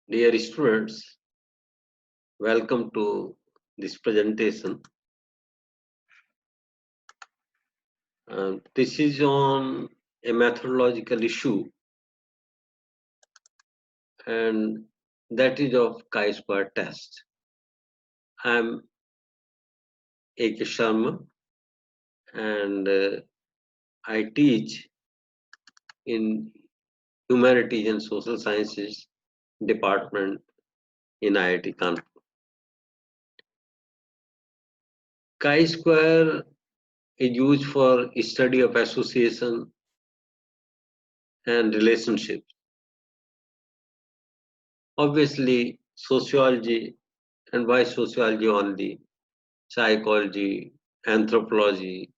Dear students, welcome to this presentation. This is on a methodological issue, and that is of chi-square test. I am K Sharma, and I teach in Humanities and Social Sciences department in IIT Kanpur. Chi-square is used for study of association and relationships. Obviously, sociology, and why sociology only, psychology, anthropology,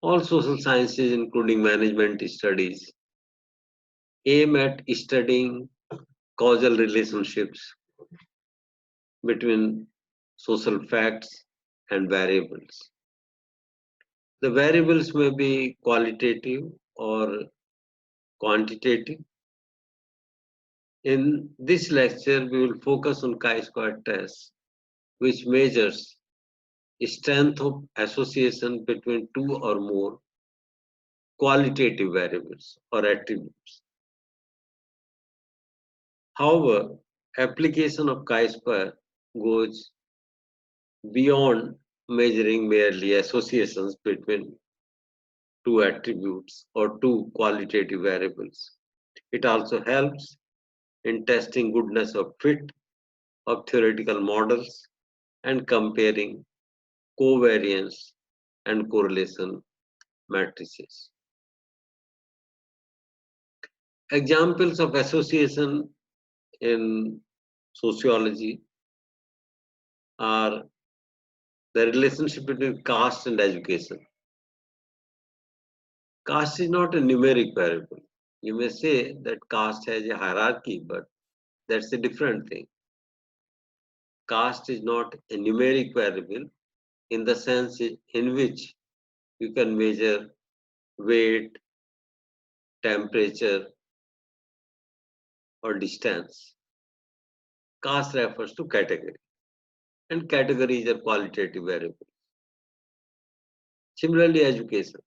all social sciences, including management studies, aim at studying causal relationships between social facts and variables. The variables may be qualitative or quantitative. In this lecture, we will focus on chi-square test, which measures strength of association between two or more qualitative variables or attributes. However, application of chi-square goes beyond measuring merely associations between two attributes or two qualitative variables. It also helps in testing goodness of fit of theoretical models and comparing covariance and correlation matrices. Examples of association in sociology are the relationship between caste and education. Caste is not a numeric variable. You may say that caste has a hierarchy, but that's a different thing. Caste is not a numeric variable in the sense in which you can measure weight, temperature, or distance. Caste refers to category, and categories are qualitative variables. Similarly, education.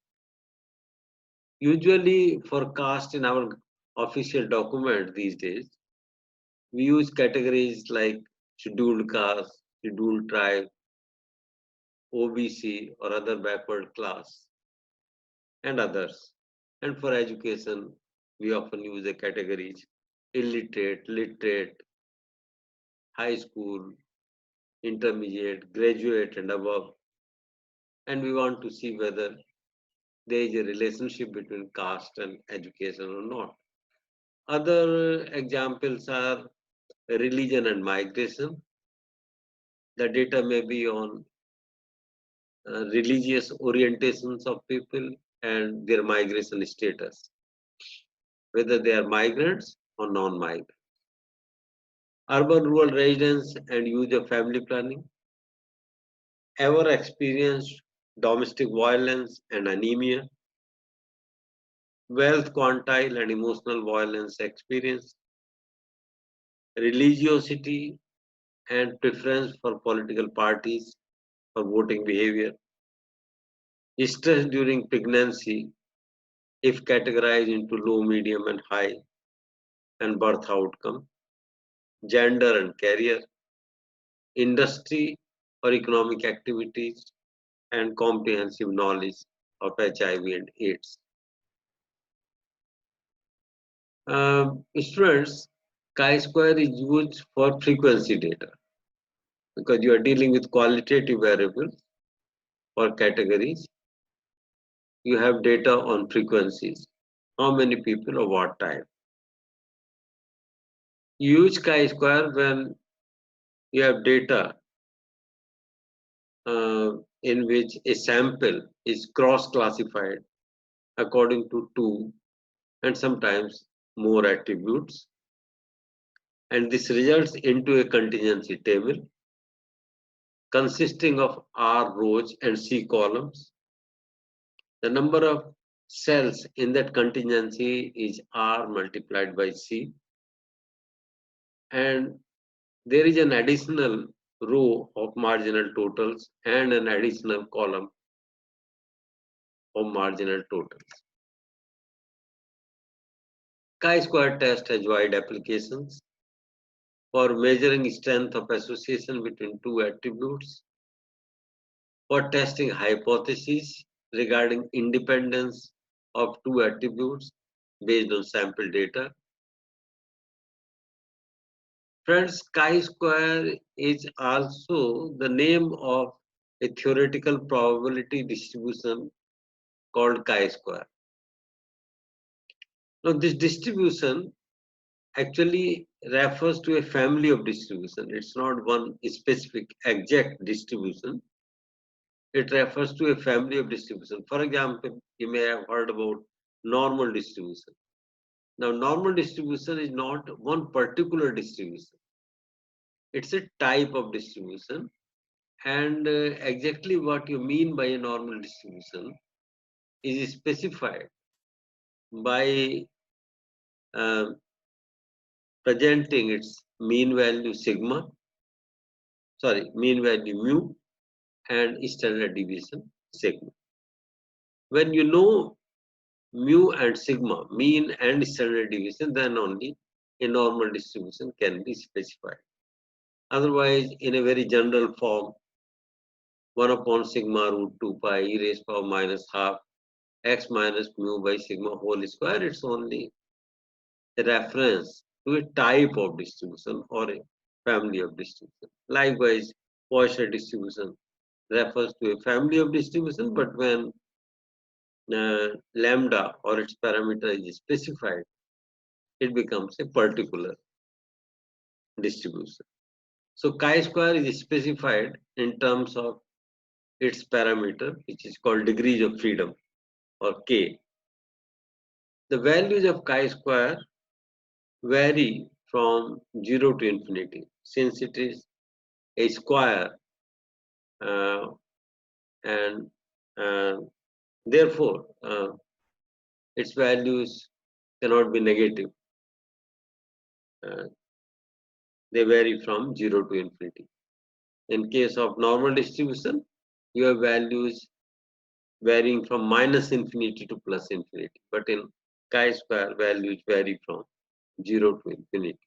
Usually, for caste in our official document these days, we use categories like scheduled caste, scheduled tribe, OBC or other backward class, and others. And for education, we often use the categories illiterate, literate, high school, intermediate, graduate, and above. And we want to see whether there is a relationship between caste and education or not. Other examples are religion and migration. The data may be on religious orientations of people and their migration status, whether they are migrants or non-migrants. Urban-rural residence and use of family planning, ever experienced domestic violence and anemia, wealth quantile and emotional violence experience, religiosity and preference for political parties for voting behavior, stress during pregnancy if categorized into low, medium, and high, and birth outcome, gender and career, industry or economic activities, and comprehensive knowledge of HIV and AIDS. Students, chi-square is used for frequency data because you are dealing with qualitative variables or categories. You have data on frequencies, how many people or what type. You use chi-square when you have data in which a sample is cross-classified according to two and sometimes more attributes, and this results into a contingency table consisting of R rows and C columns. The number of cells in that contingency is R multiplied by C. and there is an additional row of marginal totals and an additional column of marginal totals. Chi-square test has wide applications for measuring strength of association between two attributes, for testing hypotheses regarding independence of two attributes based on sample data. Friends, chi-square is also the name of a theoretical probability distribution called chi-square. Now, this distribution actually refers to a family of distribution. It's not one specific exact distribution. It refers to a family of distribution. For example, you may have heard about normal distribution. Now, normal distribution is not one particular distribution. It's a type of distribution. And exactly what you mean by a normal distribution is specified by uh, presenting its mean value sigma, mean value mu, and standard deviation sigma. When you know mu and sigma, mean and standard deviation, then only a normal distribution can be specified. Otherwise, in a very general form, 1 upon sigma root 2 pi e raised power minus half x minus mu by sigma whole square, it's only a reference to a type of distribution or a family of distribution. Likewise, Poisson distribution refers to a family of distribution, but when lambda or its parameter is specified, it becomes a particular distribution. So chi-square is specified in terms of its parameter, which is called degrees of freedom, or K. The values of chi-square vary from 0 to infinity, since it is a square, uh, and uh, therefore its values cannot be negative. Uh, they vary from 0 to infinity. In case of normal distribution, you have values varying from minus infinity to plus infinity. But in chi-square, values vary from 0 to infinity.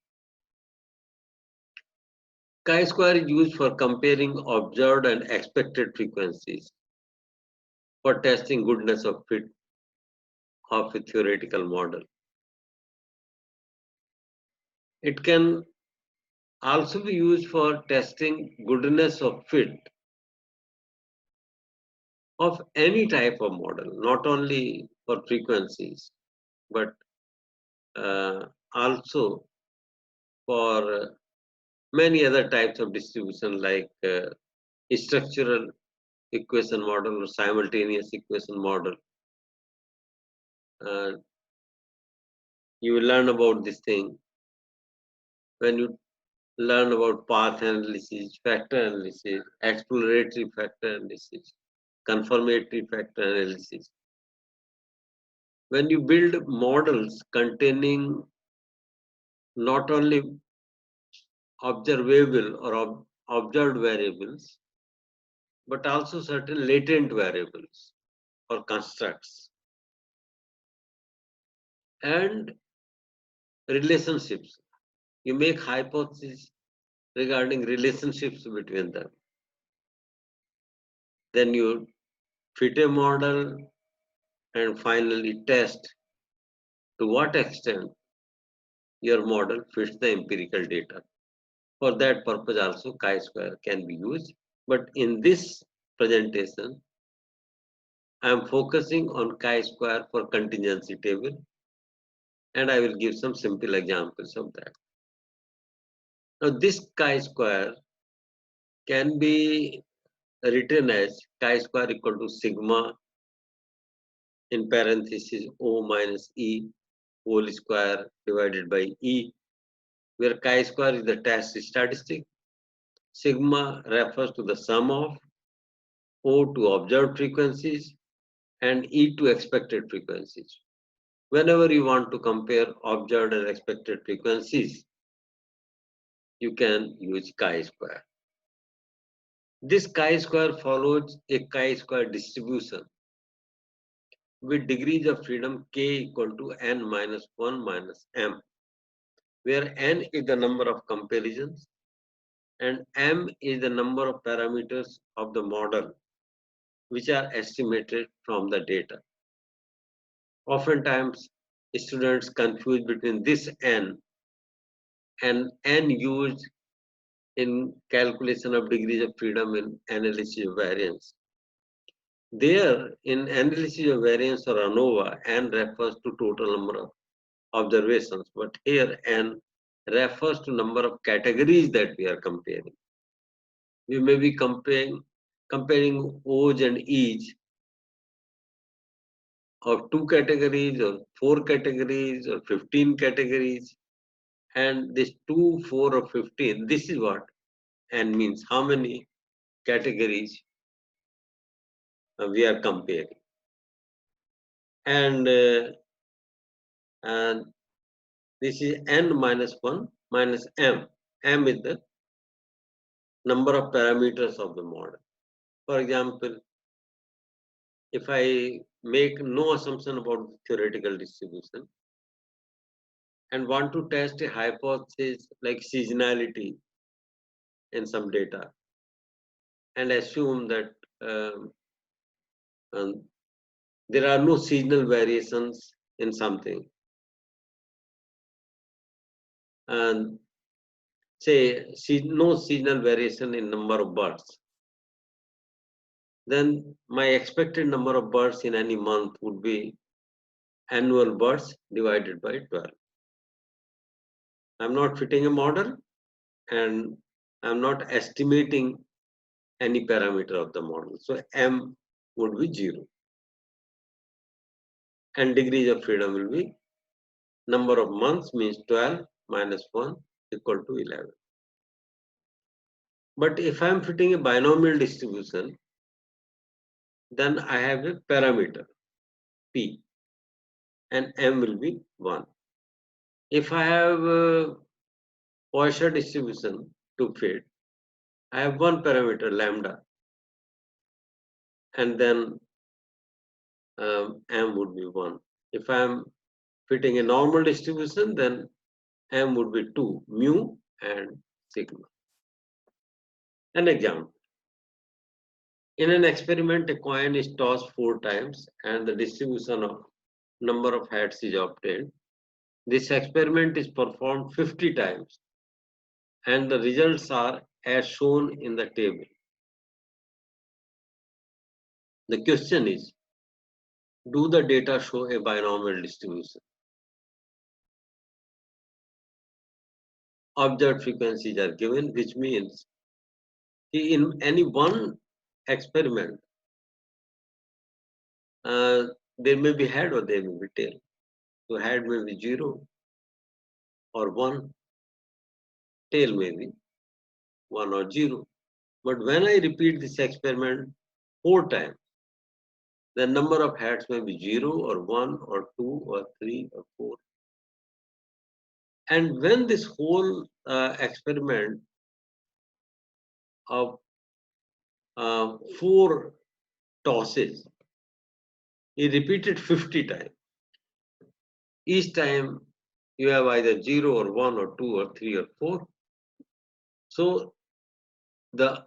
Chi-square is used for comparing observed and expected frequencies for testing goodness of fit of a theoretical model. It can also be used for testing goodness of fit of any type of model, not only for frequencies, but also for many other types of distribution like structural equation model or simultaneous equation model. Uh, you will learn about this thing when you learn about path analysis, factor analysis, exploratory factor analysis, confirmatory factor analysis. When you build models containing not only observable or observed variables, but also certain latent variables or constructs and relationships. You make hypotheses regarding relationships between them. Then you fit a model and finally test to what extent your model fits the empirical data. For that purpose also chi-square can be used. But in this presentation, I am focusing on chi-square for contingency table, and I will give some simple examples of that. Now this chi-square can be written as chi-square equal to sigma in parenthesis O minus E whole square divided by E, where chi-square is the test statistic. Sigma refers to the sum of O to observed frequencies and E to expected frequencies. Whenever you want to compare observed and expected frequencies, you can use chi-square. This chi-square follows a chi-square distribution with degrees of freedom k equal to n minus 1 minus m, where n is the number of comparisons and m is the number of parameters of the model which are estimated from the data. Oftentimes, students confuse between this n and n used in calculation of degrees of freedom in analysis of variance. There, in analysis of variance or ANOVA, n refers to total number of observations, but here n refers to number of categories that we are comparing. We may be comparing O's and E's of 2 categories or 4 categories or 15 categories, and this 2, 4 or 15, this is what n means, how many categories we are comparing. And this is n minus 1 minus m. M is the number of parameters of the model. For example, if I make no assumption about theoretical distribution and want to test a hypothesis like seasonality in some data and assume that um, there are no seasonal variations in something, and say no seasonal variation in number of birds, then my expected number of birds in any month would be annual birds divided by 12. I'm not fitting a model and I'm not estimating any parameter of the model. So M would be 0. And degrees of freedom will be number of months means 12 minus 1 equal to 11. But if I'm fitting a binomial distribution, then I have a parameter P and M will be 1. If I have a Poisson distribution to fit, I have one parameter lambda and then M would be 1. If I am fitting a normal distribution, then M would be 2, mu and sigma. An example. In an experiment, a coin is tossed 4 times and the distribution of number of heads is obtained. This experiment is performed 50 times and the results are as shown in the table. The question is, do the data show a binomial distribution? Observed frequencies are given, which means in any one experiment, there may be head or there may be tail. So head may be 0 or 1, tail may be 1 or 0. But when I repeat this experiment 4 times, the number of heads may be 0 or 1 or 2 or 3 or 4. And when this whole experiment of 4 tosses is repeated 50 times, each time you have either 0 or 1 or 2 or 3 or 4. So the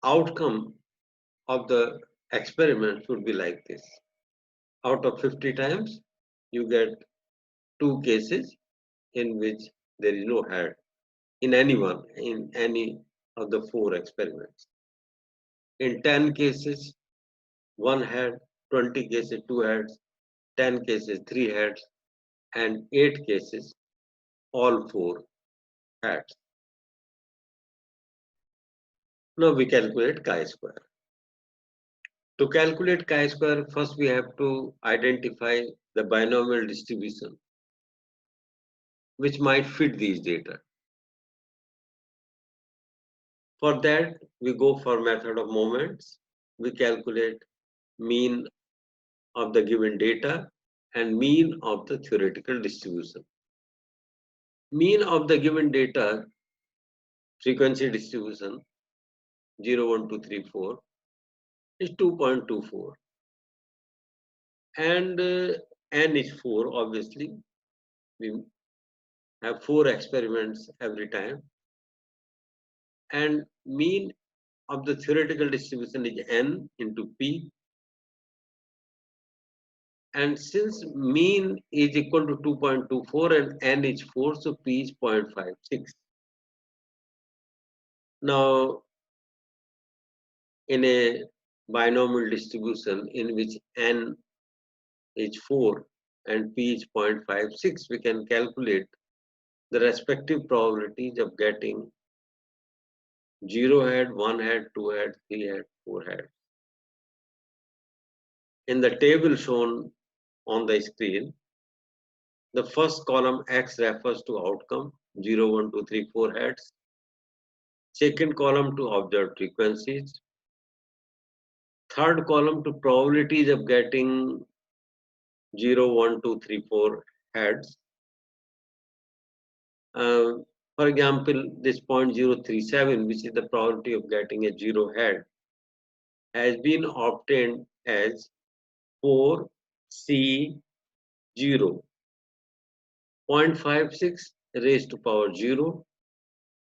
outcome of the experiment should be like this. Out of 50 times, you get 2 cases in which there is no head in any of the 4 experiments. In 10 cases, 1 head, 20 cases, 2 heads, 10 cases, 3 heads, and 8 cases, all 4 heads. Now we calculate chi-square. To calculate chi-square, first we have to identify the binomial distribution which might fit these data. For that, we go for method of moments. We calculate mean of the given data and mean of the theoretical distribution. Mean of the given data frequency distribution 0, 1, 2, 3, 4 is 2.24, and n is 4. Obviously, we have 4 experiments every time, and mean of the theoretical distribution is n into p, and since mean is equal to 2.24 and n is 4, so p is 0.56. Now, in a binomial distribution in which n is 4 and p is 0.56, we can calculate the respective probabilities of getting 0 head, 1 head, 2 head, 3 head, 4 head. In the table shown on the screen, the first column X refers to outcome 0, 1, 2, 3, 4 heads. Second column to observed frequencies. Third column to probabilities of getting 0, 1, 2, 3, 4 heads. For example, this 0.037, which is the probability of getting a 0 head, has been obtained as 4C0, 0.56 raised to power 0,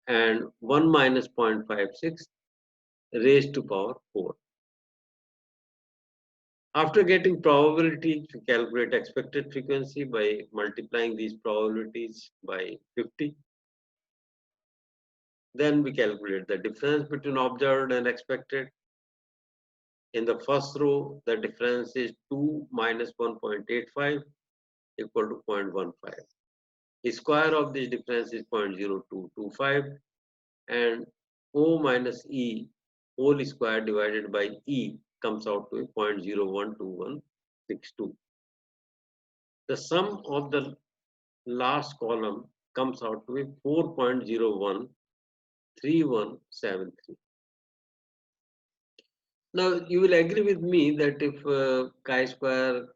and 1 minus 0.56 raised to power 4. After getting probabilities, we calculate expected frequency by multiplying these probabilities by 50. Then we calculate the difference between observed and expected. In the first row, the difference is 2 minus 1.85 equal to 0.15. The square of this difference is 0.0225, and O minus E whole square divided by E comes out to 0.012162. The sum of the last column comes out to be 4.013173. Now, you will agree with me that if chi-square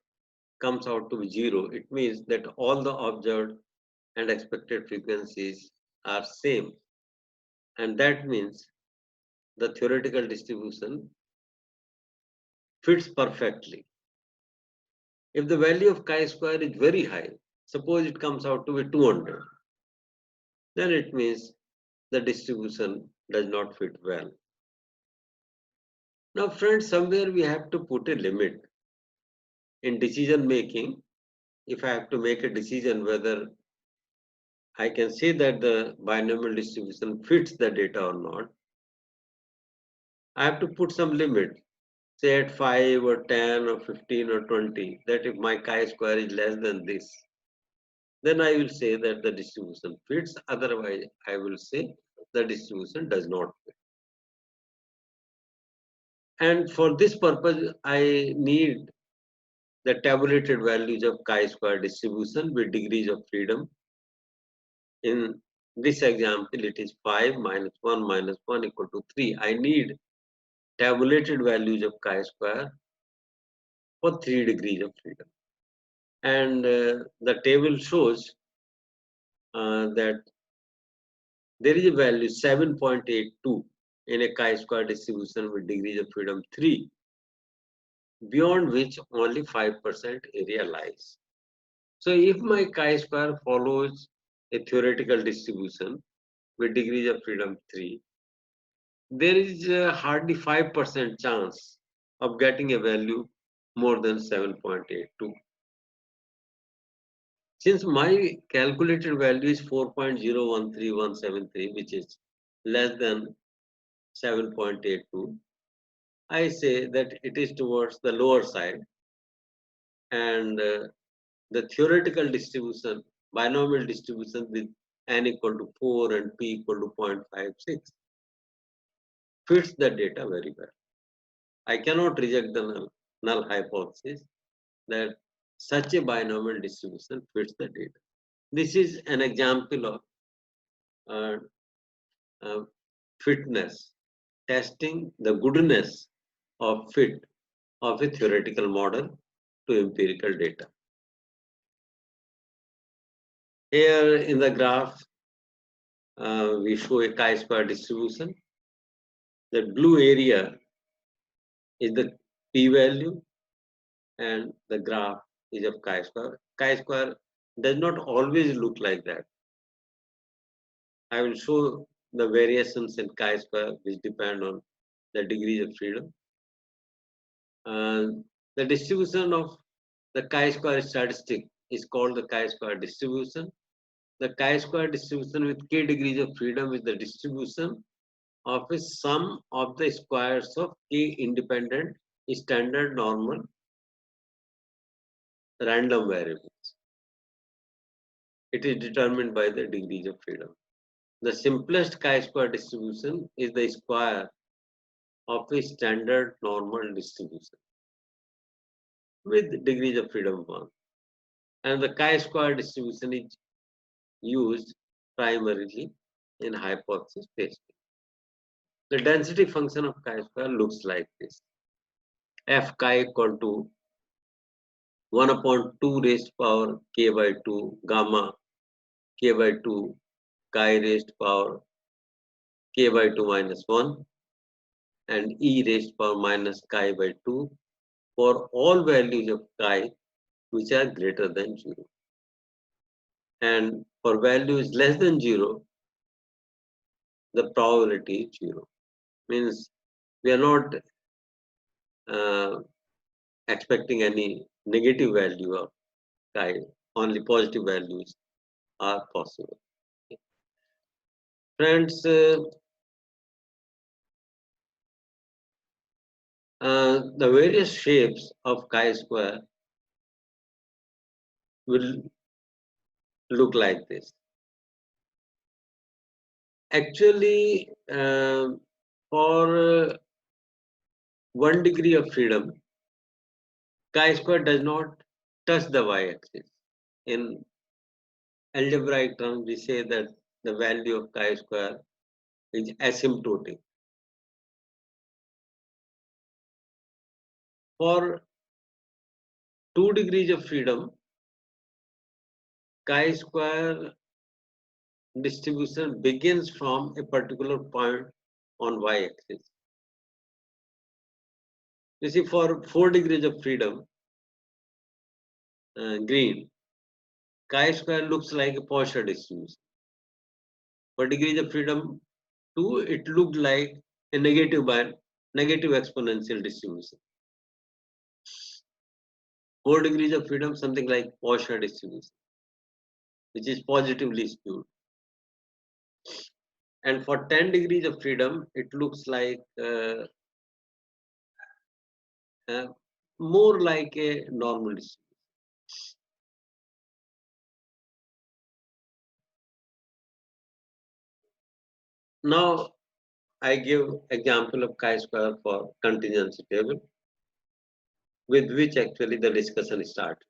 comes out to be 0, it means that all the observed and expected frequencies are same. And that means the theoretical distribution fits perfectly. If the value of chi-square is very high, suppose it comes out to be 200, then it means the distribution does not fit well. Now, friends, somewhere we have to put a limit. In decision making, if I have to make a decision whether I can say that the binomial distribution fits the data or not, I have to put some limit, say at 5 or 10 or 15 or 20, that if my chi-square is less than this, then I will say that the distribution fits. Otherwise, I will say the distribution does not fit. And for this purpose, I need the tabulated values of chi-square distribution with degrees of freedom. In this example, it is 5 minus 1 equal to 3. I need tabulated values of chi-square for 3 degrees of freedom. And the table shows that there is a value 7.82 in a chi-square distribution with degrees of freedom 3, beyond which only 5% area lies. So if my chi-square follows a theoretical distribution with degrees of freedom 3, there is hardly 5% chance of getting a value more than 7.82. Since my calculated value is 4.013173, which is less than 7.82, I say that it is towards the lower side, and the theoretical distribution, binomial distribution with n equal to 4 and p equal to 0.56 fits the data very well. I cannot reject the null hypothesis that such a binomial distribution fits the data. This is an example of fitness, testing the goodness of fit of a theoretical model to empirical data. Here in the graph, we show a chi-square distribution. The blue area is the p-value and the graph is of chi-square. Chi-square does not always look like that. I will show the variations in chi-square which depend on the degrees of freedom. The distribution of the chi-square statistic is called the chi-square distribution. The chi-square distribution with k degrees of freedom is the distribution of a sum of the squares of k independent standard normal random variables. It is determined by the degrees of freedom. The simplest chi-square distribution is the square of a standard normal distribution with degrees of freedom 1. And the chi-square distribution is used primarily in hypothesis testing. The density function of chi-square looks like this. F chi equal to 1 upon 2 raised power k by 2 gamma k by 2 chi raised power k by 2 minus 1 and e raised power minus chi by 2 for all values of chi which are greater than 0. And for values less than 0, the probability is 0. Means we are not expecting any negative value of chi, only positive values are possible. Friends, the various shapes of chi-square will look like this. Actually, for 1 degree of freedom, chi-square does not touch the y-axis. In algebraic terms, we say that the value of chi-square is asymptotic. For 2 degrees of freedom, chi-square distribution begins from a particular point on y-axis. You see, for 4 degrees of freedom, green, chi-square looks like a Poisson distribution. For degrees of freedom 2, it looked like a negative exponential distribution. 4 degrees of freedom, something like Poisson distribution, which is positively skewed. And for 10 degrees of freedom, it looks like more like a normal distribution. Now, I give example of chi-square for contingency table, with which actually the discussion starts.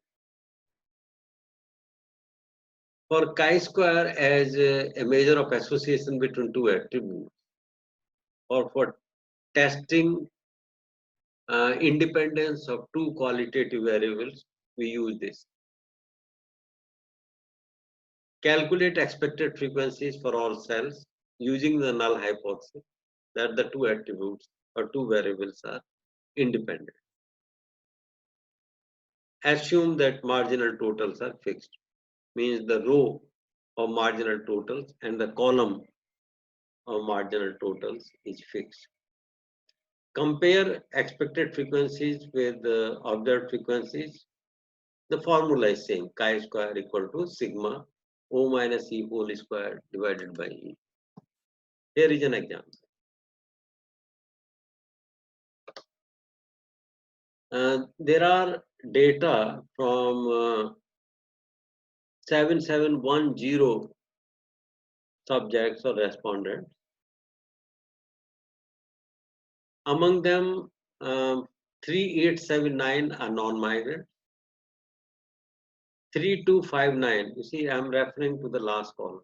For chi-square as a measure of association between two attributes, or for testing independence of two qualitative variables, we use this. Calculate expected frequencies for all cells using the null hypothesis that the two attributes or two variables are independent. Assume that marginal totals are fixed, means the row of marginal totals and the column of marginal totals is fixed. Compare expected frequencies with the observed frequencies. The formula is same, chi square equal to sigma O minus E whole square divided by E. Here is an example. There are data from 7710 subjects or respondents. Among them, 3879 are non-migrant. 3259, you see, I'm referring to the last column.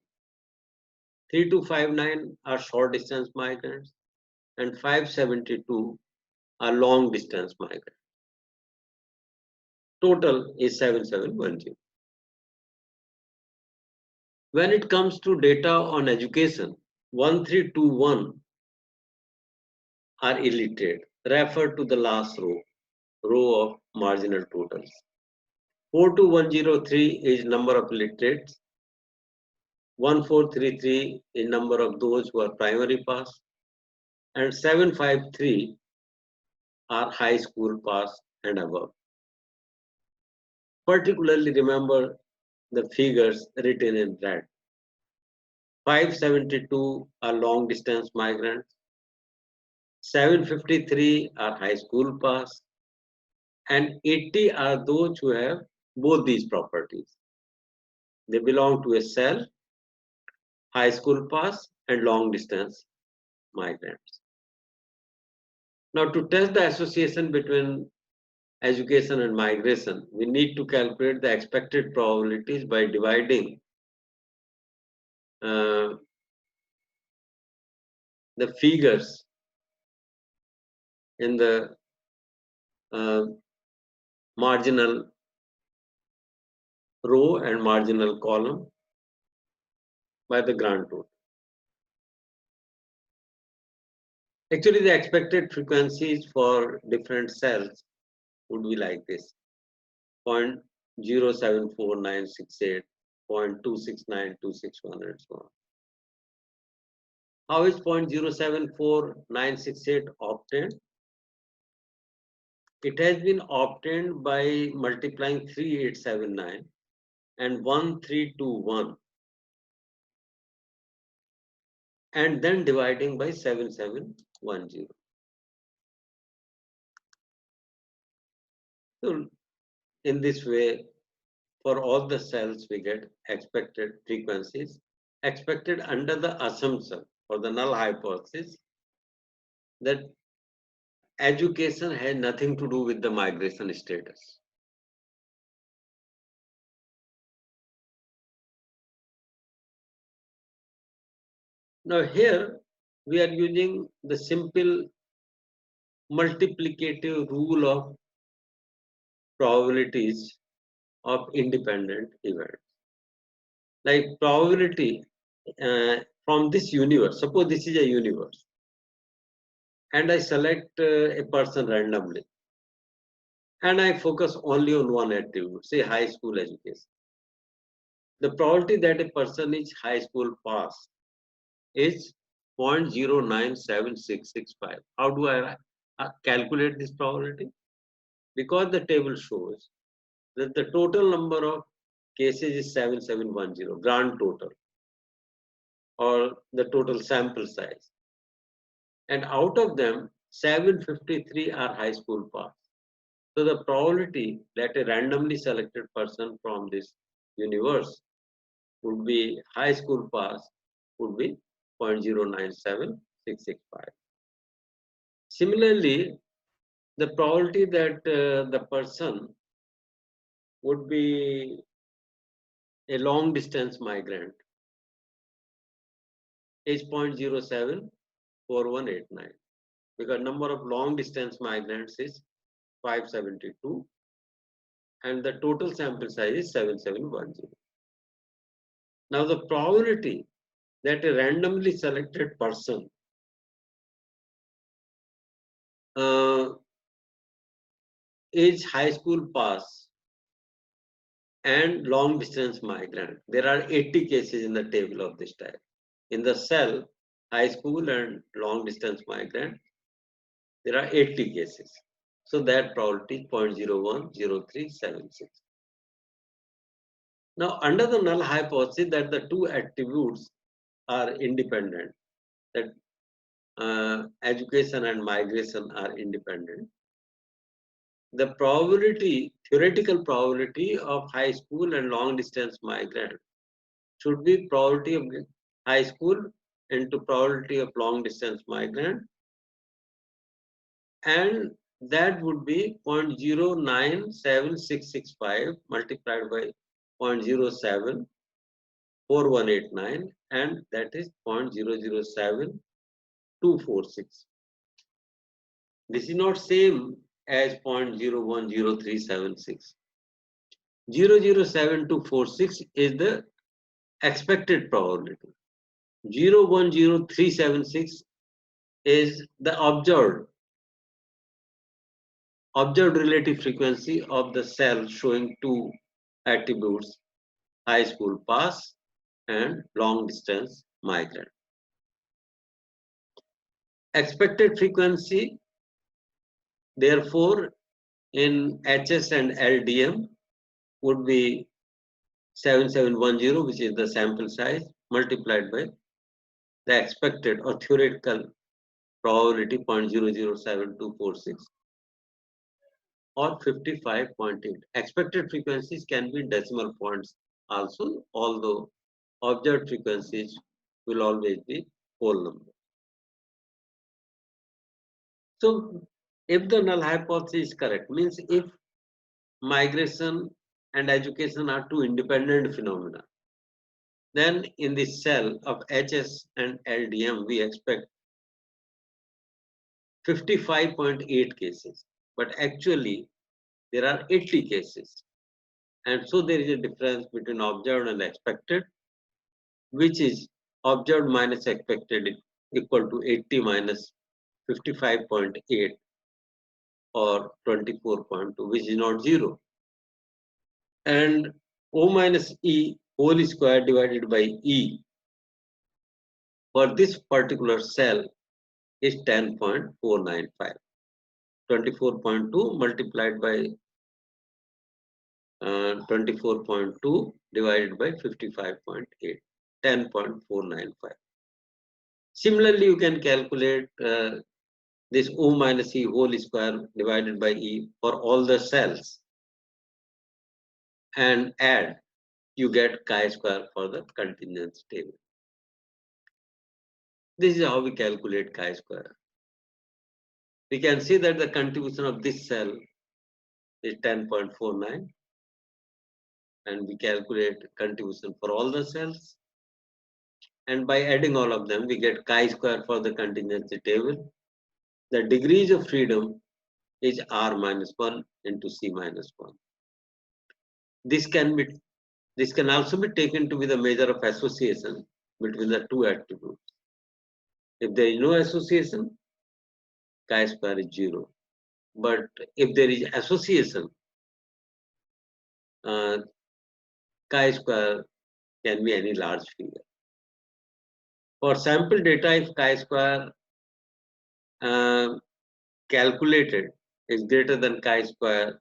3259 are short distance migrants and 572 are long distance migrants. Total is 7710. When it comes to data on education, 1321 are illiterate. Refer to the last row of marginal totals. 42103 is number of illiterates. 1433 is number of those who are primary pass. And 753 are high school pass and above. Particularly remember the figures written in red. 572 are long distance migrants. 753 are high school pass. And 80 are those who have both these properties. They belong to a cell, high school pass, and long distance migrants. Now, to test the association between education and migration, we need to calculate the expected probabilities by dividing the figures in the marginal row and marginal column by the grand total. Actually, the expected frequencies for different cells would be like this: 0.074968, 0.269261, and so on. How is 0.074968 obtained? It has been obtained by multiplying 3879 and 1321 and then dividing by 7710. So in this way, for all the cells, we get expected frequencies expected under the assumption or the null hypothesis that education has nothing to do with the migration status. Now here we are using the simple multiplicative rule of probabilities of independent events. Like probability from this universe, suppose this is a universe, and I select a person randomly, and I focus only on one attribute, say high school education. The probability that a person is high school pass is 0.097665. How do I calculate this probability? Because the table shows that the total number of cases is 7710, grand total, or the total sample size. And out of them, 753 are high school pass. So the probability that a randomly selected person from this universe would be high school pass would be 0.097665. Similarly, the probability that the person would be a long distance migrant is 0.074189, because number of long distance migrants is 572 and the total sample size is 7710. Now the probability that a randomly selected person is high school pass and long distance migrant. There are 80 cases in the table of this type. In the cell, high school and long distance migrant, there are 80 cases. So that probability is 0.010376. Now, under the null hypothesis that the two attributes are independent, that education and migration are independent, the probability, theoretical probability of high school and long distance migrant should be probability of high school into probability of long distance migrant, and that would be 0.097665 multiplied by 0.074189, and that is 0.007246. This is not same as 0.010376. 0.07246 is the expected probability. 010376 is the observed relative frequency of the cell showing two attributes: high school pass and long distance migrant. Expected frequency, therefore, in HS and LDM would be 7710, which is the sample size, multiplied by the expected or theoretical probability 0.007246 or 55.8. Expected frequencies can be decimal points also, although observed frequencies will always be whole number. So if the null hypothesis is correct, means if migration and education are two independent phenomena, then in the cell of HS and LDM we expect 55.8 cases, but actually there are 80 cases. And so there is a difference between observed and expected, which is observed minus expected equal to 80 minus 55.8 or 24.2, which is not 0. And O minus E whole square divided by E for this particular cell is 10.495. 24.2 multiplied by 24.2 divided by 55.8, 10.495. Similarly, you can calculate this O minus E whole square divided by E for all the cells and add, you get chi square for the contingency table. This is how we calculate chi square. We can see that the contribution of this cell is 10.49 and we calculate contribution for all the cells, and by adding all of them we get chi square for the contingency table. The degrees of freedom is R minus 1 into C minus 1. This can also be taken to be the measure of association between the two attributes. If there is no association, chi square is 0. But if there is association, chi square can be any large figure. For sample data, if chi square calculated is greater than chi square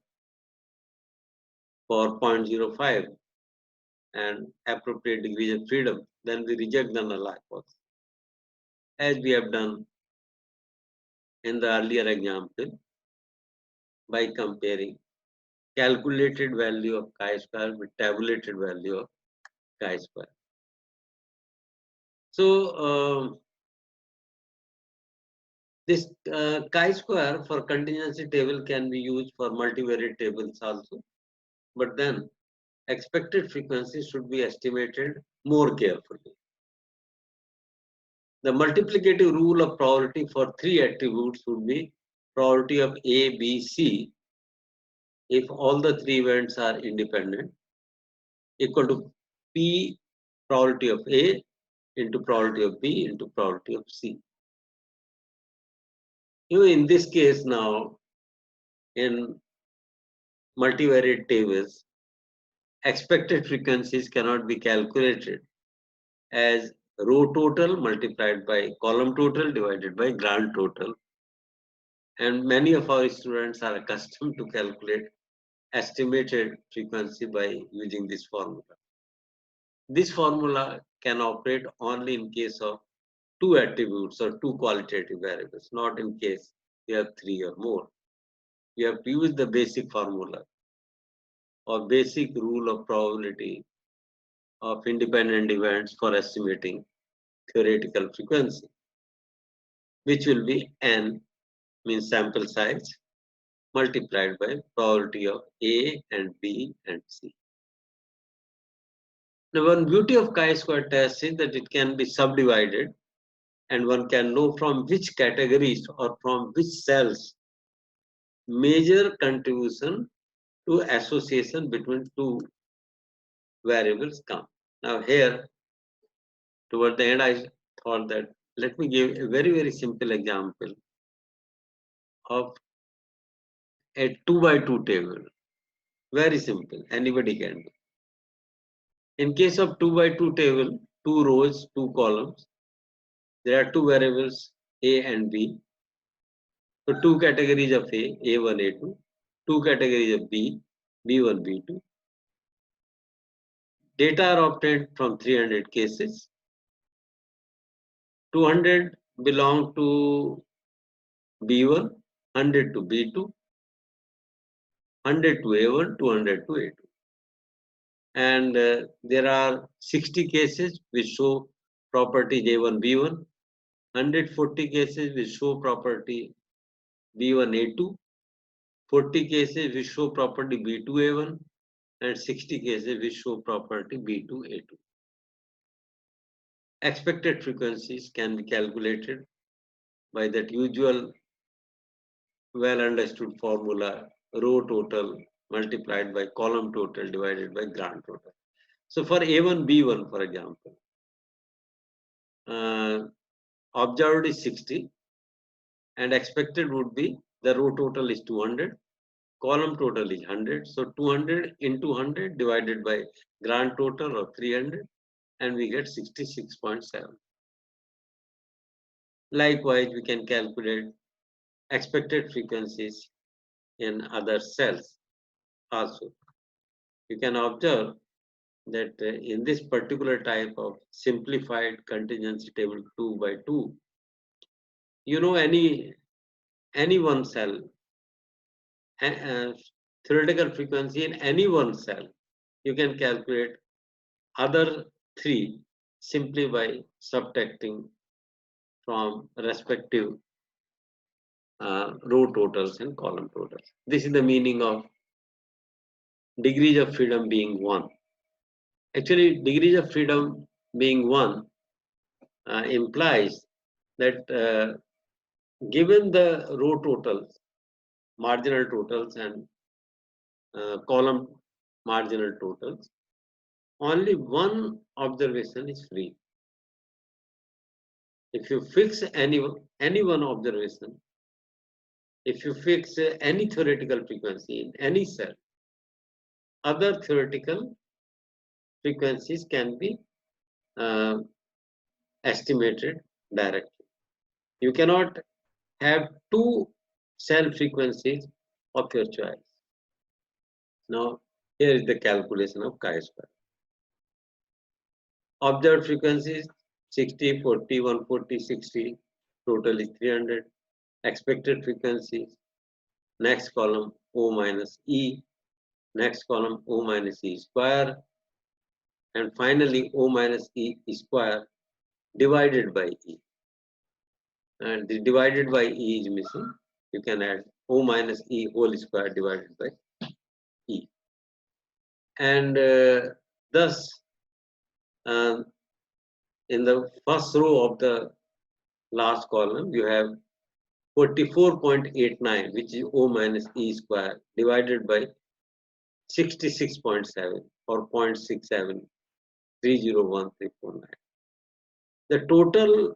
for 0.05 and appropriate degrees of freedom, then we reject the null hypothesis, as we have done in the earlier example by comparing calculated value of chi square with tabulated value of chi square. So this chi square for contingency table can be used for multivariate tables also, but then expected frequency should be estimated more carefully. The multiplicative rule of probability for three attributes would be probability of A, B, C if all the three events are independent, equal to P probability of A into probability of B into probability of C. In this case now, in multivariate tables, expected frequencies cannot be calculated as row total multiplied by column total divided by grand total. And many of our students are accustomed to calculate estimated frequency by using this formula. This formula can operate only in case of two attributes or two qualitative variables, not in case you have three or more. You have to use the basic formula or basic rule of probability of independent events for estimating theoretical frequency, which will be n, means sample size, multiplied by probability of A and B and C. Now, one beauty of chi-square test is that it can be subdivided and one can know from which categories or from which cells major contribution to association between two variables come. Now here Toward the end, I thought that let me give a very, very simple example of a 2 by 2 table. Very simple, anybody can do. In case of 2 by 2 table, 2 rows, 2 columns, there are 2 variables A and B. So 2 categories of A, A1, A2, 2 categories of B, B1, B2. Data are obtained from 300 cases. 200 belong to B1, 100 to B2, 100 to A1, 200 to A2. And there are 60 cases which show property A1, B1, 140 cases which show property B1, A2, 40 cases which show property B2, A1, and 60 cases which show property B2, A2. Expected frequencies can be calculated by that usual well understood formula, row total multiplied by column total divided by grand total. So for A1, B1, for example, observed is 60 and expected would be the row total is 200, column total is 100. So 200 into 100 divided by grand total of 300 and we get 66.7. Likewise, we can calculate expected frequencies in other cells also. You can observe that in this particular type of simplified contingency table 2 by 2, you know any one cell, theoretical frequency in any one cell, you can calculate other three simply by subtracting from respective row totals and column totals. This is the meaning of degrees of freedom being 1. Actually, degrees of freedom being 1 implies that given the row totals, marginal totals and column marginal totals, only one observation is free. If you fix any one observation, if you fix any theoretical frequency in any cell, other theoretical frequencies can be estimated directly. You cannot have two cell frequencies of your choice. Now, here is the calculation of chi-square. Observed frequencies 60, 40, 140, 60, total is 300. Expected frequencies, next column O minus E, next column O minus E square, and finally O minus E square divided by E. And the divided by E is missing. You can add O minus E whole square divided by E. And thus, in the first row of the last column, you have 44.89, which is O minus E square divided by 66.7 or 0.67, 301,349. The total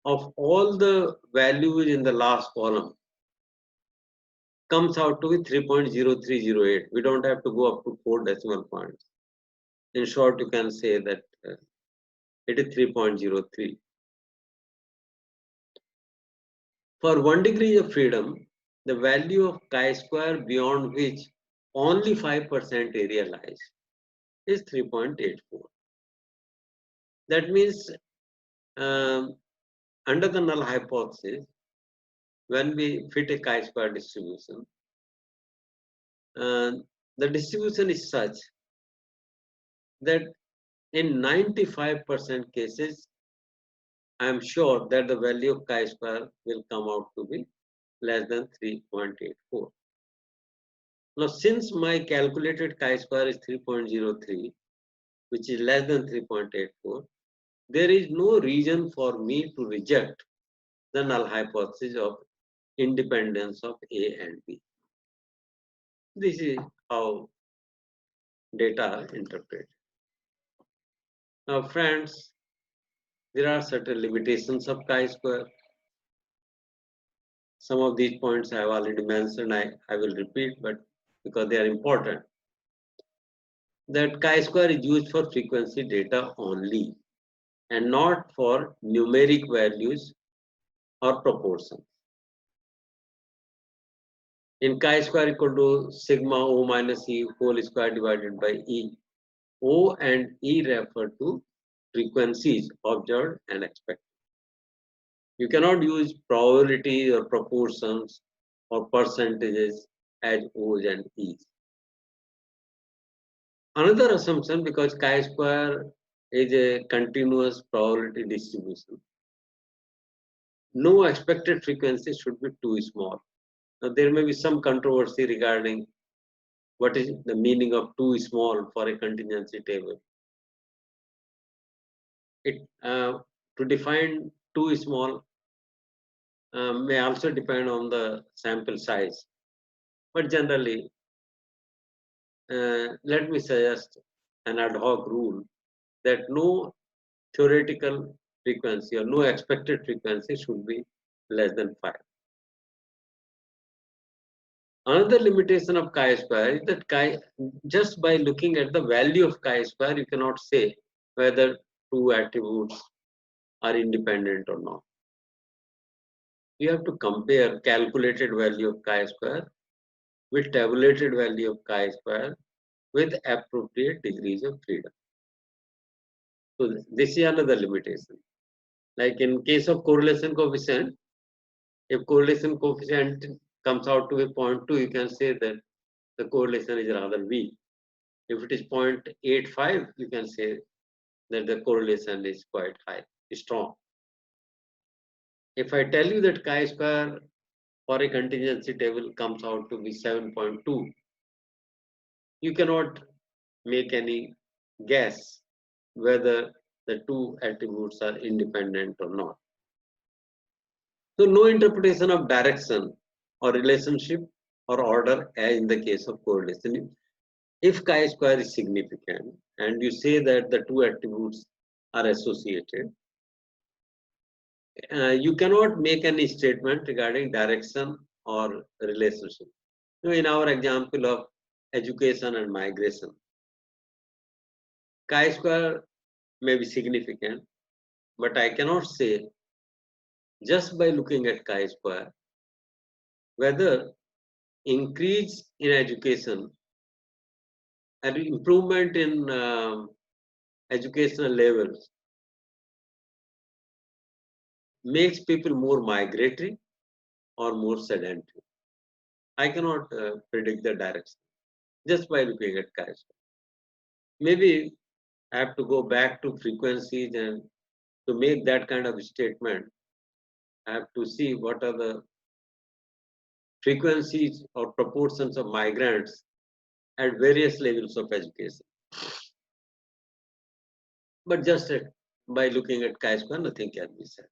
of all the values in the last column comes out to be 3.0308. We don't have to go up to 4 decimal points. In short, you can say that it is 3.03. For 1 degree of freedom, the value of chi-square beyond which only 5% area lies is 3.84. That means under the null hypothesis, when we fit a chi-square distribution, the distribution is such that in 95% cases, I am sure that the value of chi-square will come out to be less than 3.84. Now, since my calculated chi-square is 3.03, which is less than 3.84, there is no reason for me to reject the null hypothesis of independence of A and B. This is how data are interpreted. Now, friends, there are certain limitations of chi-square. Some of these points I have already mentioned, I will repeat, but because they are important. That chi-square is used for frequency data only and not for numeric values or proportions. In chi-square equal to sigma O minus E whole square divided by E. O and E refer to frequencies observed and expected. You cannot use probability or proportions or percentages as O's and E's. Another assumption, because chi-square is a continuous probability distribution, no expected frequency should be too small. Now, there may be some controversy regarding what is the meaning of too small for a contingency table. It to define too small may also depend on the sample size, but generally, let me suggest an ad hoc rule that no theoretical frequency or no expected frequency should be less than 5. Another limitation of chi-square is that just by looking at the value of chi-square, you cannot say whether two attributes are independent or not. You have to compare calculated value of chi-square with tabulated value of chi-square with appropriate degrees of freedom. So this is another limitation. Like in case of correlation coefficient, if correlation coefficient comes out to be 0.2, you can say that the correlation is rather weak. If it is 0.85, you can say that the correlation is quite high, strong. If I tell you that chi-square for a contingency table comes out to be 7.2, you cannot make any guess whether the two attributes are independent or not. So no interpretation of direction or relationship or order as in the case of correlation. If chi-square is significant and you say that the two attributes are associated, you cannot make any statement regarding direction or relationship. In our example of education and migration, chi-square may be significant, but I cannot say just by looking at chi-square whether increase in education and improvement in educational levels makes people more migratory or more sedentary. I cannot predict the direction just by looking at chi-square. Maybe I have to go back to frequencies, and to make that kind of statement, I have to see what are the frequencies or proportions of migrants at various levels of education. But just by looking at chi-square, nothing can be said.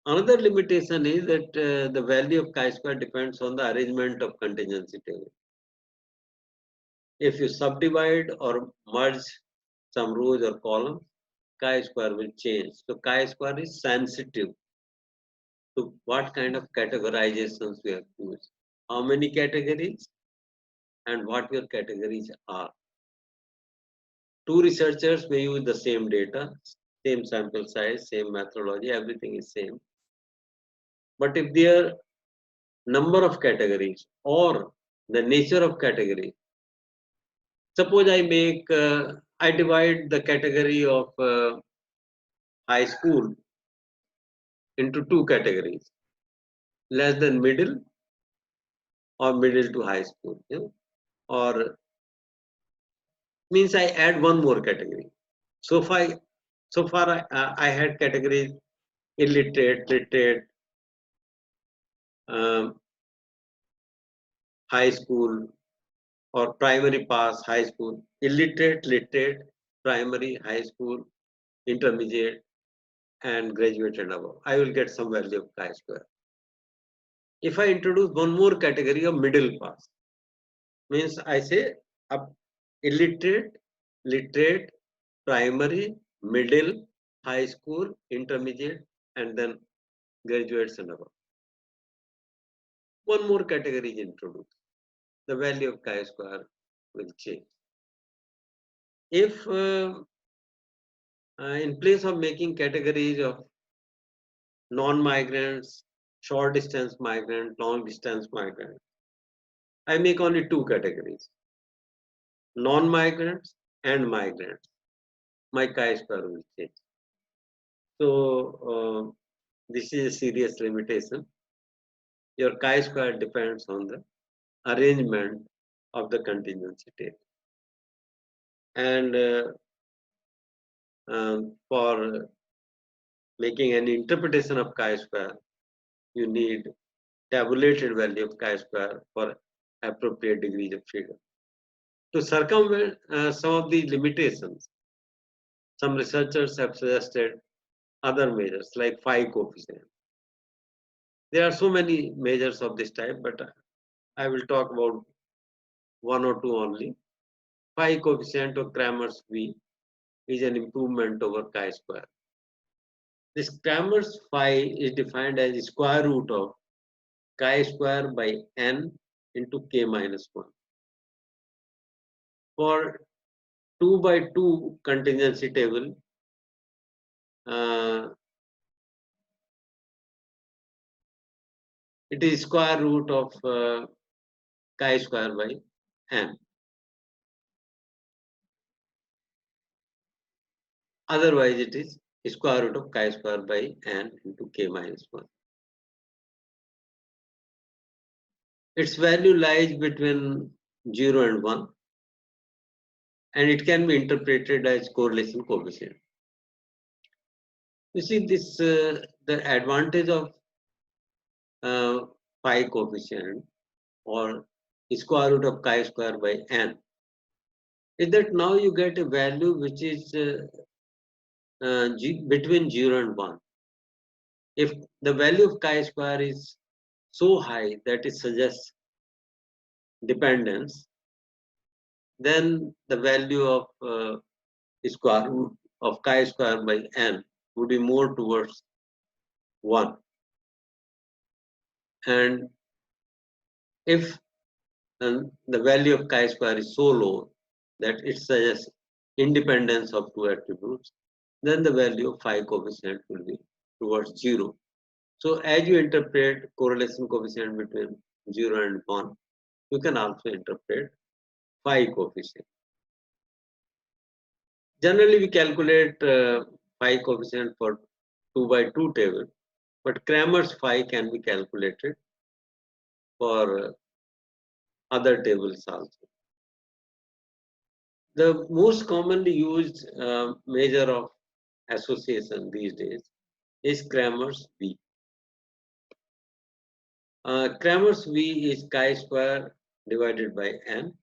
Another limitation is that the value of chi-square depends on the arrangement of contingency table. If you subdivide or merge some rows or columns, chi-square will change. So chi-square is sensitive to what kind of categorizations we have used, how many categories, and what your categories are. Two researchers may use the same data, same sample size, same methodology, everything is same. But if their number of categories or the nature of category, suppose I divide the category of high school into two categories, less than middle or middle to high school, or means I add one more category. So far I had categories illiterate, literate, um, high school, or primary pass, high school, illiterate, literate, primary, high school, intermediate, and graduate and above. I will get some value of chi-square. If I introduce one more category of middle pass, means I say up illiterate, literate, primary, middle, high school, intermediate, and then graduates and above. One more category is introduced. The value of chi-square will change. If in place of making categories of non-migrants, short distance migrant, long distance migrant, I make only two categories, non-migrants and migrants. My chi-square will change. So this is a serious limitation. Your chi-square depends on the arrangement of the contingency table. And for making an interpretation of chi-square, you need tabulated value of chi-square for appropriate degrees of freedom. To circumvent some of the limitations, some researchers have suggested other measures like phi coefficient. There are so many measures of this type, but I will talk about one or two only. Phi coefficient of Cramer's V is an improvement over chi-square. This Cramer's phi is defined as the square root of chi-square by n into k minus 1. For 2 by 2 contingency table, it is square root of chi-square by n. Otherwise, it is square root of chi-square by n into k minus 1. Its value lies between 0 and 1, and it can be interpreted as correlation coefficient. You see, this the advantage of phi coefficient or square root of chi-square by n is that now you get a value which is between 0 and 1. If the value of chi-square is so high that it suggests dependence, then the value of square root of chi-square by n would be more towards 1. And if the value of chi-square is so low that it suggests independence of two attributes, then the value of phi coefficient will be towards 0. So as you interpret correlation coefficient between 0 and 1, you can also interpret phi coefficient. Generally, we calculate phi coefficient for 2 by 2 table, but Cramer's phi can be calculated for other tables also. The most commonly used measure of association these days is Cramer's V. Cramer's V is chi-square divided by n,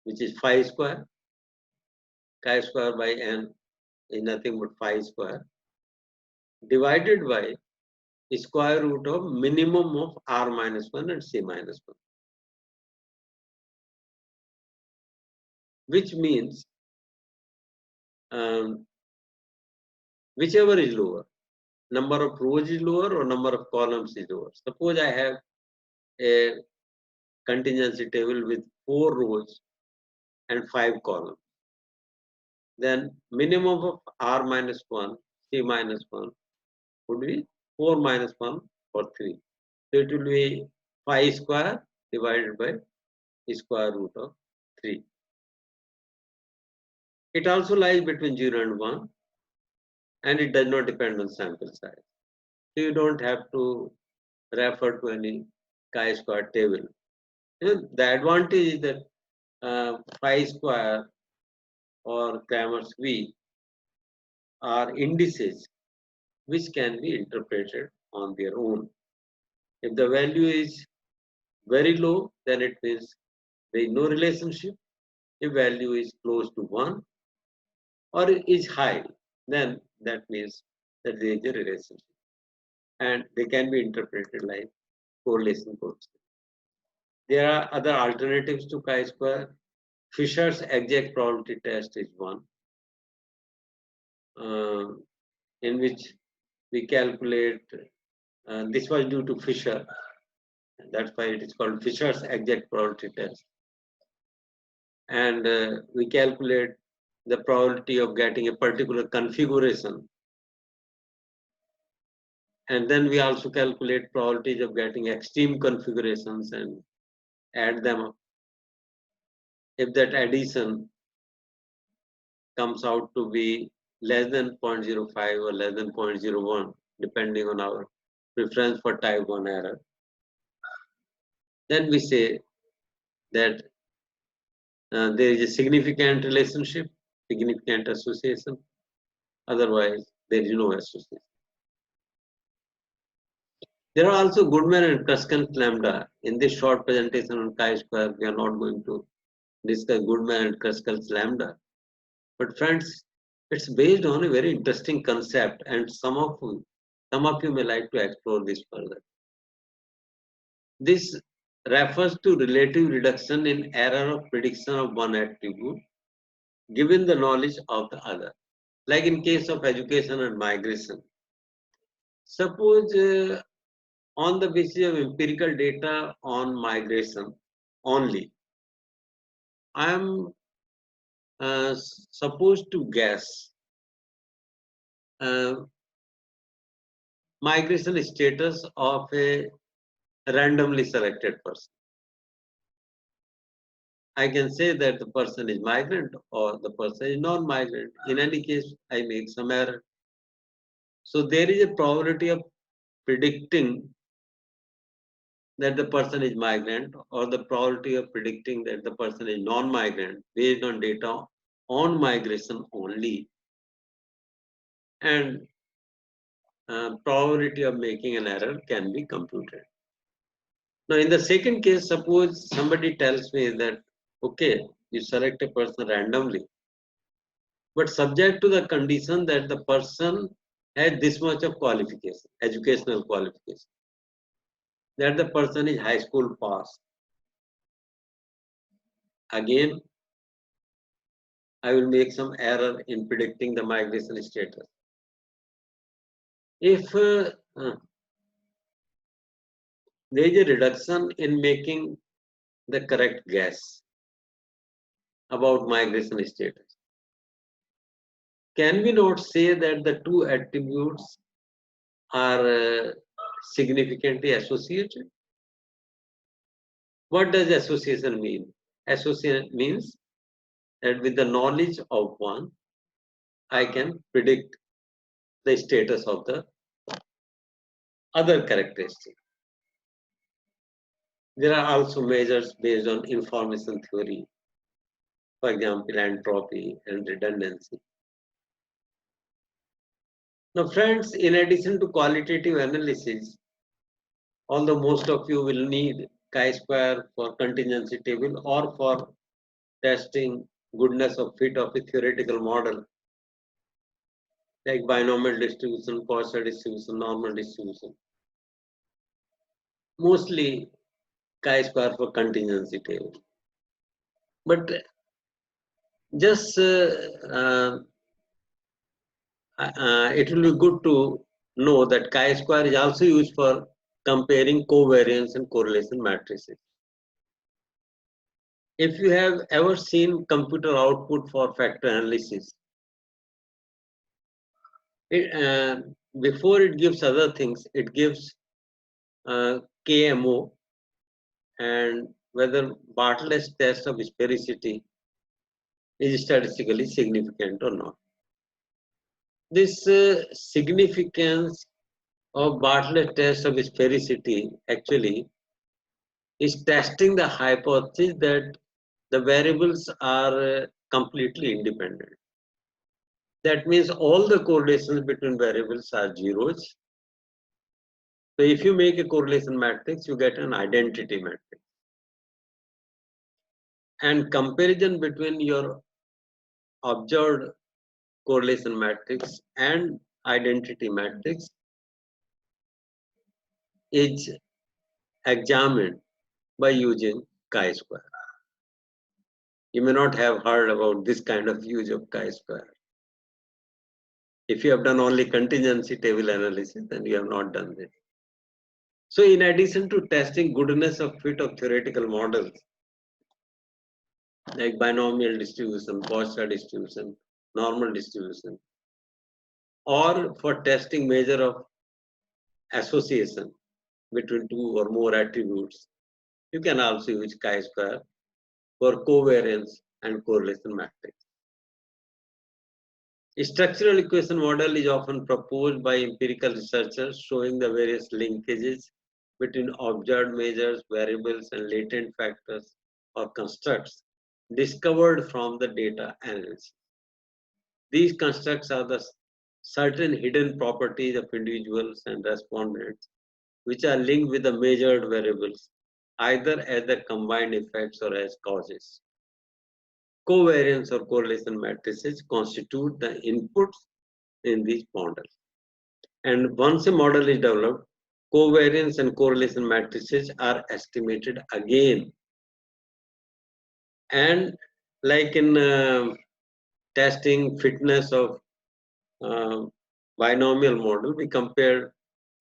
which is phi square. Chi-square by n is nothing but phi square, divided by square root of minimum of r minus 1 and c minus 1. Which means whichever is lower, number of rows is lower or number of columns is lower. Suppose I have a contingency table with 4 rows and 5 columns. Then minimum of r minus 1, c minus 1 would be 4 minus 1 for 3. So it will be phi square divided by square root of 3. It also lies between 0 and 1, and it does not depend on sample size. So you don't have to refer to any chi-square table. The advantage is that phi square or Cramer's V are indices which can be interpreted on their own. If the value is very low, then it means there is no relationship. If value is close to 1 or is high, then that means that there is a relationship. And they can be interpreted like correlation coefficient. There are other alternatives to chi-square. Fisher's exact probability test is one. uh, in which we calculate, this was due to Fisher, that's why it is called Fisher's exact probability test. And we calculate the probability of getting a particular configuration. And then we also calculate probabilities of getting extreme configurations and add them up. If that addition comes out to be less than 0.05 or less than 0.01, depending on our preference for type 1 error, then we say that there is a significant relationship, significant association. Otherwise, there is no association. There are also Goodman and Kruskal lambda. In this short presentation on chi-square, we are not going to discuss Goodman and Kruskal's lambda. But friends, it's based on a very interesting concept, and some of you may like to explore this further. This refers to relative reduction in error of prediction of one attribute given the knowledge of the other. Like in case of education and migration. Suppose on the basis of empirical data on migration only, I am supposed to guess uh, migration status of a randomly selected person. I can say that the person is migrant or the person is non-migrant. In any case, I make some error. So there is a probability of predicting that the person is migrant or the probability of predicting that the person is non-migrant based on data on migration only, and probability of making an error can be computed. Now in the second case, suppose somebody tells me that, okay, you select a person randomly, but subject to the condition that the person has this much of qualification, educational qualification, that the person is high school pass. Again, I will make some error in predicting the migration status. If there is a reduction in making the correct guess about migration status, can we not say that the two attributes are significantly associated? What does association mean? Association means that with the knowledge of one, I can predict the status of the other characteristic. There are also measures based on information theory, for example, entropy and redundancy. Now, friends, in addition to qualitative analysis, although most of you will need chi-square for contingency table or for testing goodness of fit of a theoretical model, like binomial distribution, Poisson distribution, normal distribution. Mostly chi-square for contingency table. But just it will be good to know that chi-square is also used for comparing covariance and correlation matrices. If you have ever seen computer output for factor analysis, before it gives other things, it gives KMO and whether Bartlett's test of sphericity is statistically significant or not. This significance of Bartlett's test of sphericity actually is testing the hypothesis that the variables are completely independent. That means all the correlations between variables are zeros. So if you make a correlation matrix, you get an identity matrix. And comparison between your observed correlation matrix and identity matrix is examined by using chi-square. You may not have heard about this kind of use of chi-square. If you have done only contingency table analysis, then you have not done this. So in addition to testing goodness of fit of theoretical models, like binomial distribution, Poisson distribution, normal distribution, or for testing measure of association between two or more attributes, you can also use chi-square for covariance and correlation matrix. A structural equation model is often proposed by empirical researchers showing the various linkages between observed measures, variables, and latent factors or constructs discovered from the data analysis. These constructs are the certain hidden properties of individuals and respondents which are linked with the measured variables, either as the combined effects or as causes. Covariance or correlation matrices constitute the inputs in these models. And once a model is developed, covariance and correlation matrices are estimated again. And like in testing fitness of binomial model, we compare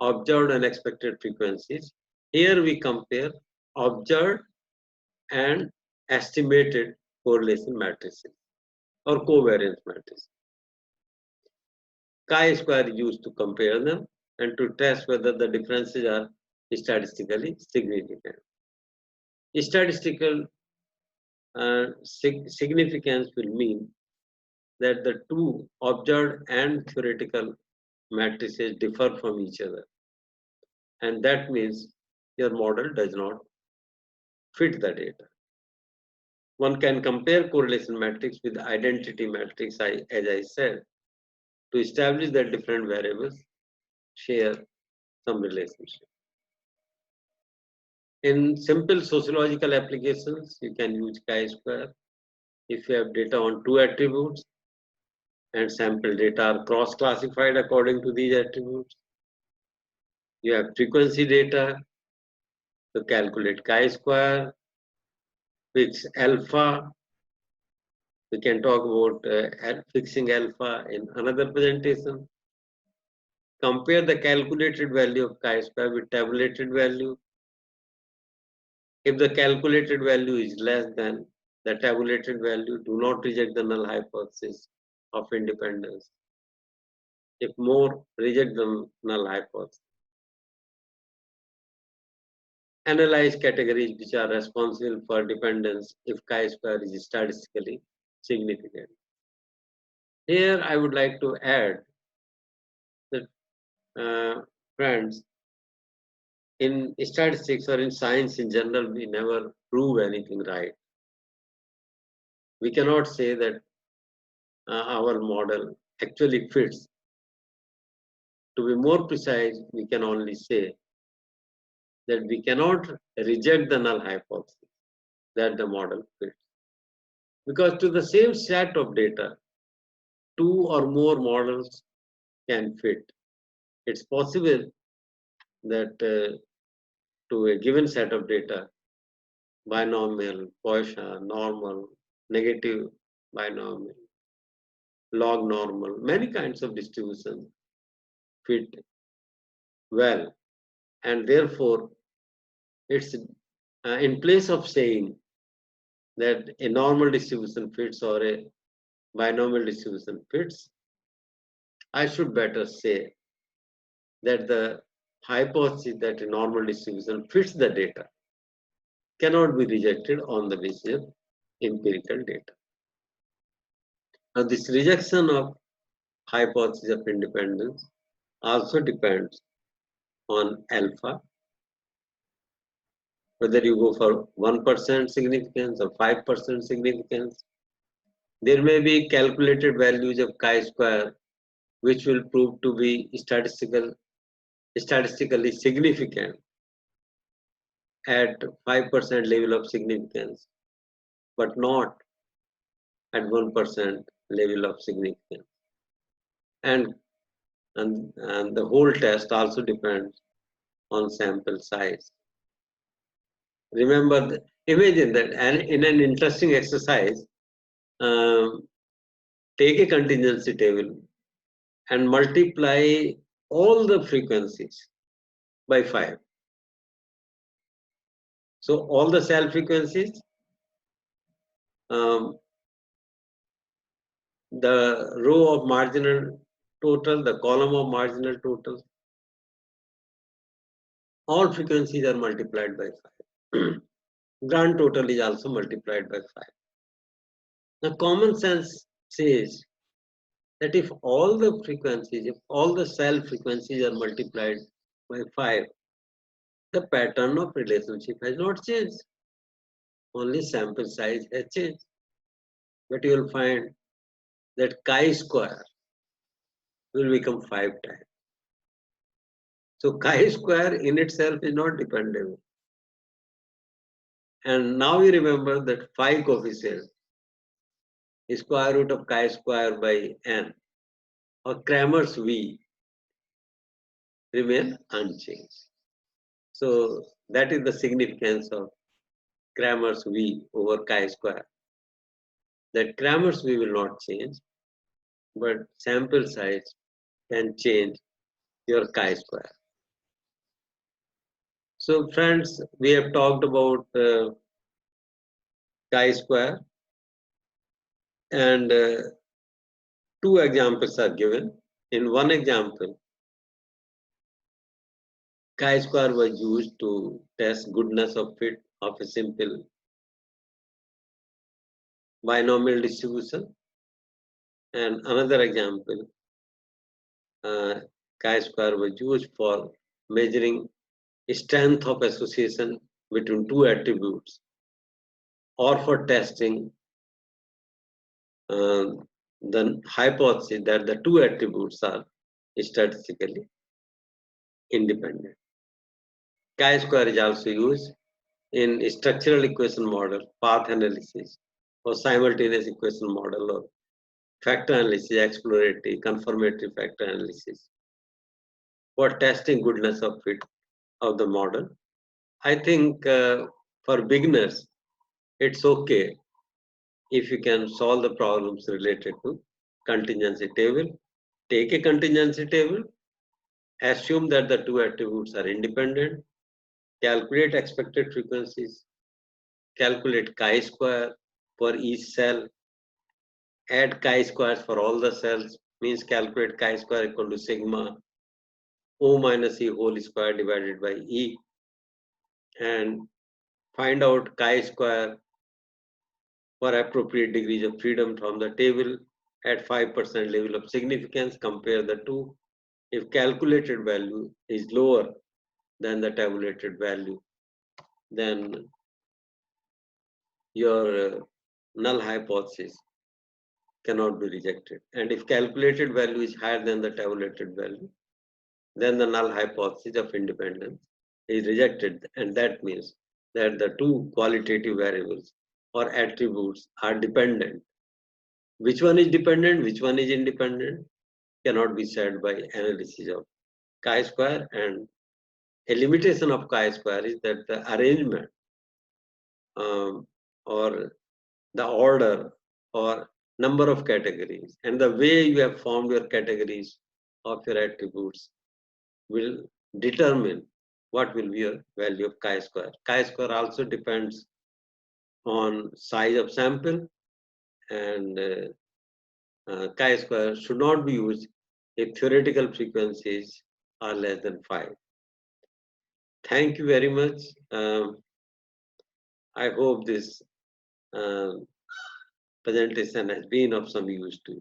observed and expected frequencies. Here we compare observed and estimated correlation matrices or covariance matrices. Chi-square is used to compare them and to test whether the differences are statistically significant. Statistical significance will mean that the two observed and theoretical matrices differ from each other. And that means your model does not fit the data. One can compare correlation matrix with identity matrix, as I said, to establish that different variables share some relationship. In simple sociological applications, you can use chi-square if you have data on two attributes and sample data are cross-classified according to these attributes. You have frequency data to calculate chi-square, fix alpha. We can talk about fixing alpha in another presentation. Compare the calculated value of chi-square with tabulated value. If the calculated value is less than the tabulated value, do not reject the null hypothesis of independence. If more, reject the null hypothesis. Analyze categories which are responsible for dependence if chi-square is statistically significant. Here I would like to add that, friends, in statistics or in science in general, we never prove anything right. We cannot say that our model actually fits. To be more precise, we can only say that we cannot reject the null hypothesis that the model fits. Because to the same set of data, two or more models can fit. It's possible that to a given set of data, binomial, Poisson, normal, negative binomial, log normal, many kinds of distributions fit well. And therefore, it's in place of saying that a normal distribution fits or a binomial distribution fits, I should better say that the hypothesis that a normal distribution fits the data cannot be rejected on the basis of empirical data. Now, this rejection of hypothesis of independence also depends on alpha, whether you go for 1% significance or 5% significance. There may be calculated values of chi-square which will prove to be statistically significant at 5% level of significance, but not at 1% level of significance. And the whole test also depends on sample size. Remember, imagine that in an interesting exercise, take a contingency table and multiply all the frequencies by 5. So all the cell frequencies, um, the row of marginal total, the column of marginal total, all frequencies are multiplied by 5. Grand total is also multiplied by 5. Now common sense says that if all the frequencies, if all the cell frequencies are multiplied by 5, the pattern of relationship has not changed. Only sample size has changed. But you will find that chi square will become 5 times. So chi square in itself is not dependable. And now we remember that phi coefficient is square root of chi square by n, or Cramer's V, remain unchanged. So that is the significance of Cramer's V over chi square. That Cramer's V will not change, but sample size can change your chi square. So friends, we have talked about chi square, and two examples are given. In one example, chi square was used to test goodness of fit of a simple binomial distribution, and another example, chi square was used for measuring strength of association between two attributes, or for testing uh, the hypothesis that the two attributes are statistically independent. Chi-square is also used in structural equation model, path analysis, or simultaneous equation model, or factor analysis, exploratory, confirmatory factor analysis, for testing goodness of fit of the model. I think for beginners, it's okay if you can solve the problems related to contingency table. Take a contingency table, assume that the two attributes are independent, calculate expected frequencies, calculate chi-square for each cell, add chi-squares for all the cells, means calculate chi-square equal to sigma O minus E whole square divided by E, and find out chi-square for appropriate degrees of freedom from the table at 5% level of significance. Compare the two. If calculated value is lower than the tabulated value, then your null hypothesis cannot be rejected. And if calculated value is higher than the tabulated value, then the null hypothesis of independence is rejected. And that means that the two qualitative variables or attributes are dependent. Which one is dependent, which one is independent, cannot be said by analysis of chi-square. And a limitation of chi-square is that the arrangement or the order or number of categories and the way you have formed your categories of your attributes will determine what will be your value of chi-square. Chi-square also depends on size of sample, and chi-square should not be used if theoretical frequencies are less than 5. Thank you very much. I hope this presentation has been of some use to you.